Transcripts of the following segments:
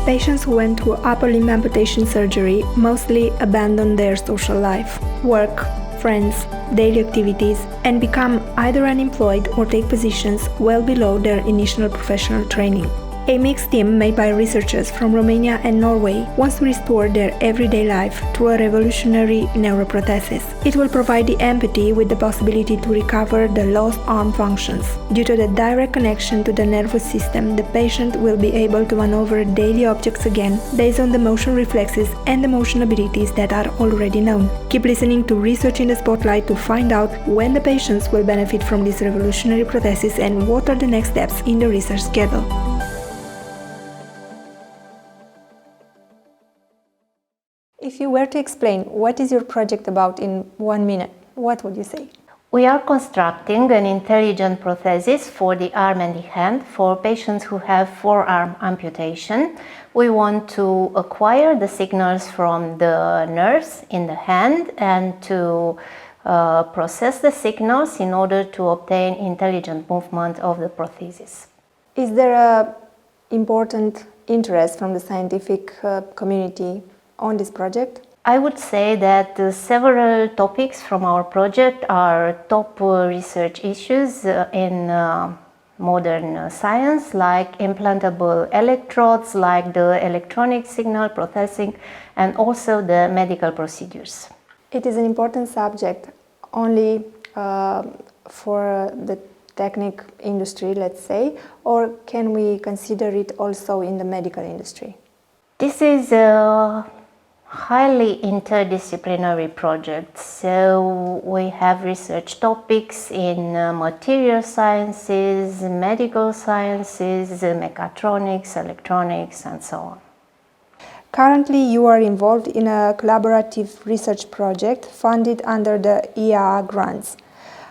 Patients who went through upper limb amputation surgery mostly abandon their social life, work, friends, daily activities, and become either unemployed or take positions well below their initial professional training. A mixed team made by researchers from Romania and Norway wants to restore their everyday life through a revolutionary neuroprosthesis. It will provide the amputee with the possibility to recover the lost arm functions. Due to the direct connection to the nervous system, the patient will be able to maneuver daily objects again based on the motion reflexes and the motion abilities that are already known. Keep listening to Research in the Spotlight to find out when the patients will benefit from this revolutionary prosthesis and what are the next steps in the research schedule. If you were to explain what is your project about in 1 minute, what would you say? We are constructing an intelligent prosthesis for the arm and the hand for patients who have forearm amputation. We want to acquire the signals from the nerves in the hand and to process the signals in order to obtain intelligent movement of the prosthesis. Is there an important interest from the scientific community on this project? I would say that several topics from our project are top research issues in modern science, like implantable electrodes, like the electronic signal processing, and also the medical procedures. It is an important subject only for the technical industry, let's say, or can we consider it also in the medical industry? This is a highly interdisciplinary project, so we have research topics in material sciences, medical sciences, mechatronics, electronics, and so on. Currently, you are involved in a collaborative research project funded under the EEA grants.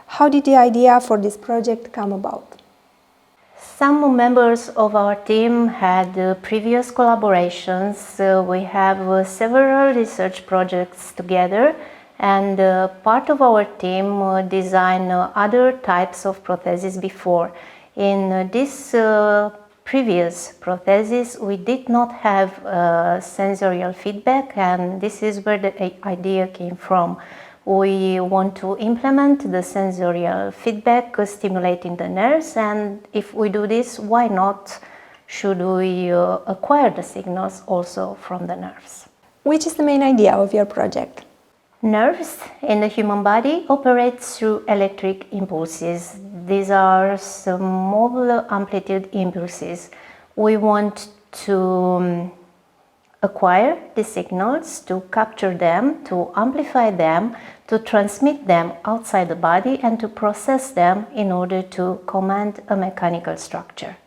How did the idea for this project come about? Some members of our team had previous collaborations. We have several research projects together, and part of our team designed other types of prostheses before. In this previous prosthesis, we did not have sensorial feedback, and this is where the idea came from. We want to implement the sensorial feedback, stimulating the nerves, and if we do this, why not should we acquire the signals also from the nerves? Which is the main idea of your project? Nerves in the human body operate through electric impulses. These are small amplitude impulses. We want to acquire the signals, to capture them, to amplify them, to transmit them outside the body and to process them in order to command a mechanical structure.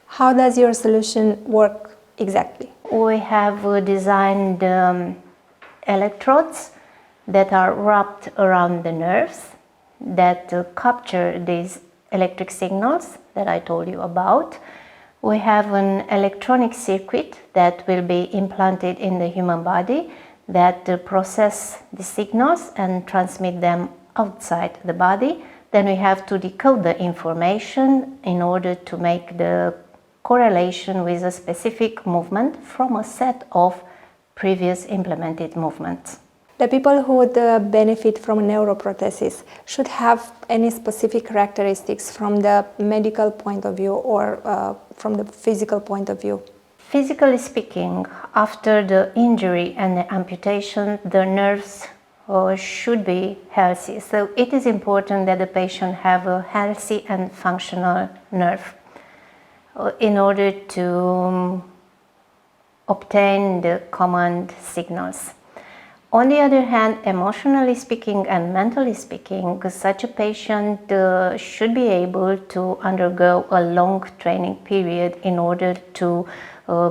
How does your solution work exactly? We have designed electrodes that are wrapped around the nerves that capture these electric signals that I told you about. We have an electronic circuit that will be implanted in the human body that process the signals and transmit them outside the body. Then we have to decode the information in order to make the correlation with a specific movement from a set of previous implemented movements. The people who would benefit from neuroprosthesis should have any specific characteristics from the medical point of view or from the physical point of view? Physically speaking, after the injury and the amputation, the nerves should be healthy. So it is important that the patient have a healthy and functional nerve in order to obtain the command signals. On the other hand, emotionally speaking and mentally speaking, such a patient should be able to undergo a long training period in order to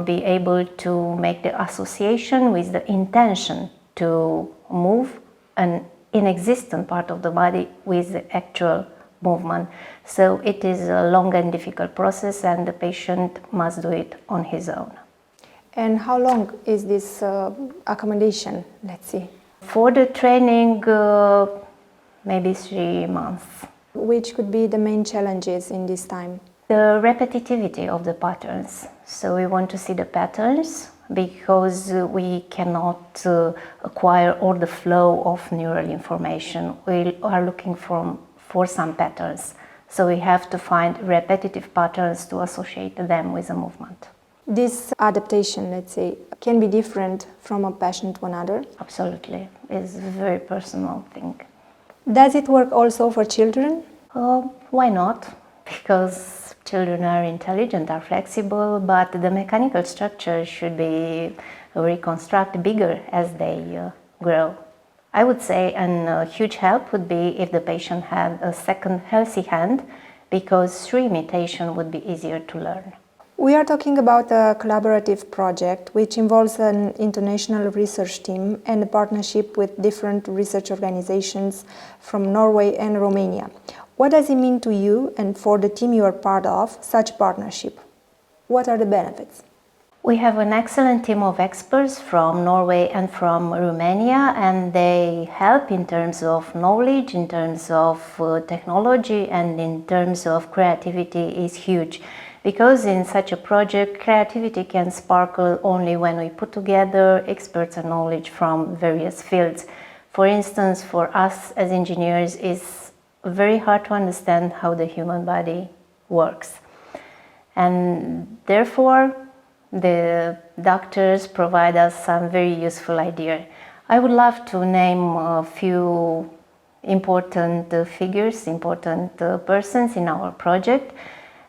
be able to make the association with the intention to move an inexistent part of the body with the actual movement. So it is a long and difficult process, and the patient must do it on his own. And how long is this accommodation, let's see? For the training, maybe 3 months. Which could be the main challenges in this time? The repetitivity of the patterns. So we want to see the patterns because we cannot acquire all the flow of neural information. We are looking for some patterns. So we have to find repetitive patterns to associate them with a movement. This adaptation, let's say, can be different from a patient to another? Absolutely. It's a very personal thing. Does it work also for children? Why not? Because children are intelligent, are flexible, but the mechanical structure should be reconstructed bigger as they grow. I would say a huge help would be if the patient had a second healthy hand, because through imitation would be easier to learn. We are talking about a collaborative project which involves an international research team and a partnership with different research organizations from Norway and Romania. What does it mean to you and for the team you are part of, such partnership? What are the benefits? We have an excellent team of experts from Norway and from Romania, and they help in terms of knowledge, in terms of technology, and in terms of creativity is huge. Because in such a project, creativity can sparkle only when we put together experts and knowledge from various fields. For instance, for us as engineers, it's very hard to understand how the human body works. And therefore, the doctors provide us some very useful ideas. I would love to name a few important figures, important persons in our project.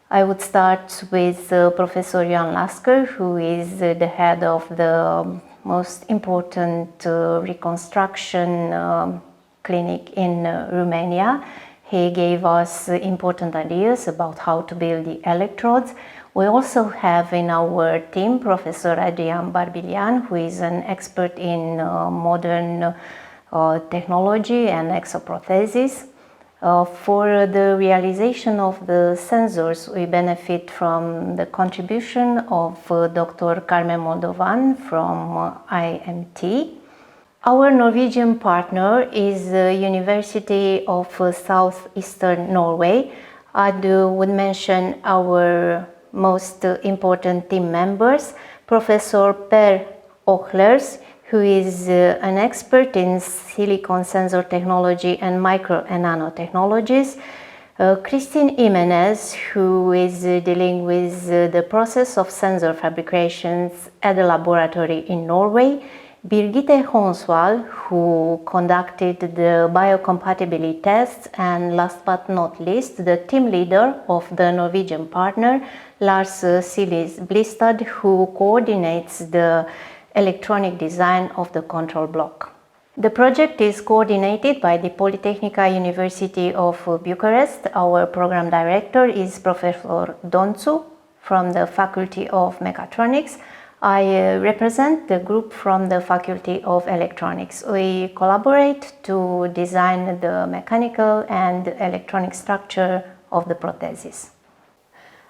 I would start with Professor Jan Lasker, who is the head of the most important reconstruction clinic in Romania. He gave us important ideas about how to build the electrodes. We also have in our team Professor Adrian Barbilian, who is an expert in modern technology and exoprosthesis. For the realization of the sensors, we benefit from the contribution of Dr. Carmen Moldovan from IMT. Our Norwegian partner is the University of Southeastern Norway. I would mention our most important team members, Professor Per Ochlers, who is an expert in silicon sensor technology and micro and nanotechnologies, Christine Jimenez, who is dealing with the process of sensor fabrications at a laboratory in Norway, Birgitte Honswall, who conducted the biocompatibility tests, and last but not least, the team leader of the Norwegian partner, Lars Silis Blistad, who coordinates the electronic design of the control block. The project is coordinated by the Polytechnica University of Bucharest. Our program director is Professor Donțu from the Faculty of Mechatronics. I represent the group from the Faculty of Electronics. We collaborate to design the mechanical and electronic structure of the prosthesis.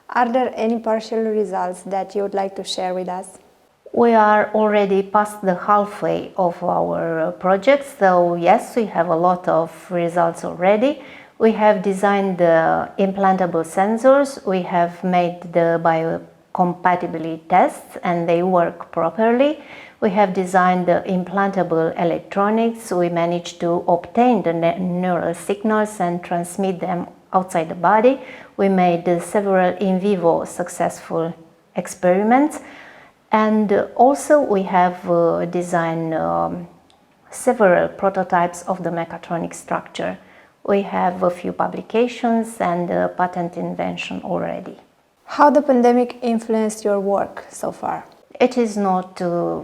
Are there any partial results that you would like to share with us? We are already past the halfway of our project, so yes, we have a lot of results already. We have designed the implantable sensors, we have made the biocompatibility tests and they work properly. We have designed the implantable electronics, we managed to obtain the neural signals and transmit them outside the body. We made several in vivo successful experiments. And also we have designed several prototypes of the mechatronic structure. We have a few publications and a patent invention already. How the pandemic influenced your work so far? It is not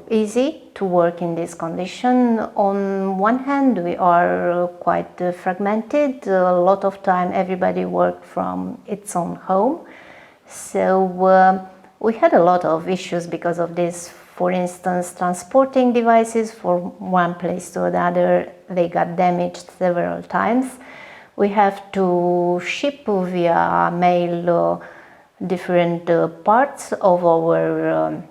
easy to work in this condition. On one hand, we are quite fragmented. A lot of time everybody works from its own home. So we had a lot of issues because of this. For instance, transporting devices from one place to another, they got damaged several times. We have to ship via mail different parts of our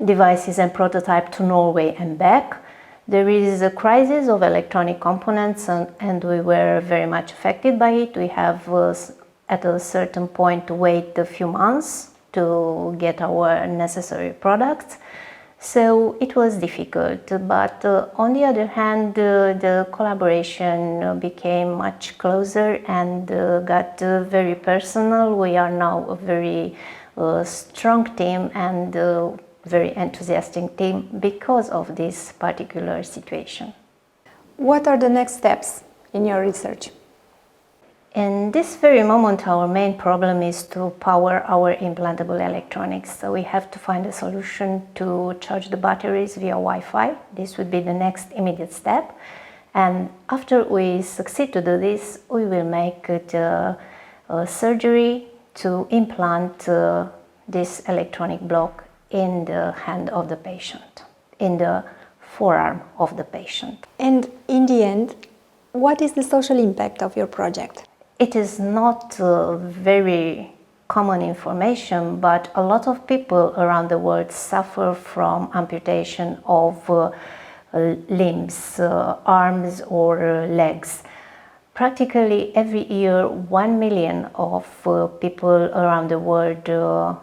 devices and prototype to Norway and back. There is a crisis of electronic components and we were very much affected by it. We have at a certain point to wait a few months to get our necessary products. So it was difficult, but on the other hand, the collaboration became much closer and got very personal. We are now a very strong team and very enthusiastic team because of this particular situation. What are the next steps in your research? In this very moment, our main problem is to power our implantable electronics. So we have to find a solution to charge the batteries via Wi-Fi. This would be the next immediate step. And after we succeed to do this, we will make the surgery to implant this electronic block in the hand of the patient, in the forearm of the patient. And in the end, what is the social impact of your project? It is not very common information, but a lot of people around the world suffer from amputation of limbs, arms or legs. Practically every year 1 million of people around the world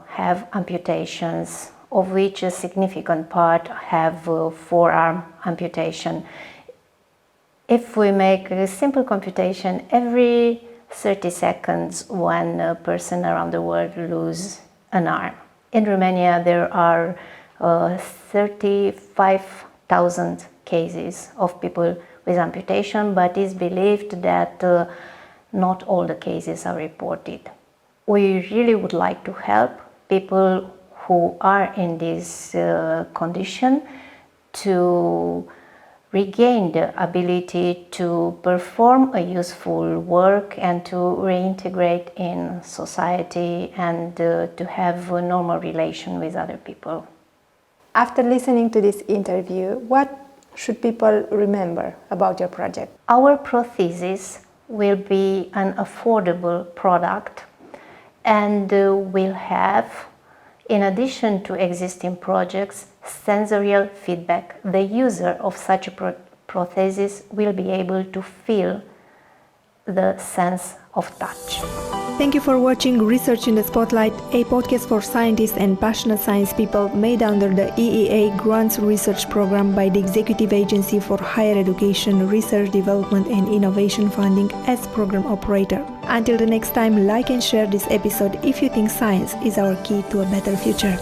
have amputations, of which a significant part have forearm amputation. If we make a simple computation, every 30 seconds one person around the world loses an arm. In Romania there are 35,000 cases of people with amputation, but it's believed that not all the cases are reported. We really would like to help people who are in this condition to regain the ability to perform a useful work and to reintegrate in society and to have a normal relation with other people. After listening to this interview, what should people remember about your project? Our prosthesis will be an affordable product and will have, in addition to existing projects, sensorial feedback. The user of such a prosthesis will be able to feel the sense of touch. Thank you for watching Research in the Spotlight, a podcast for scientists and passionate science people made under the EEA Grants Research Programme by the Executive Agency for Higher Education, Research, Development and Innovation Funding as program operator. Until the next time, like and share this episode if you think science is our key to a better future.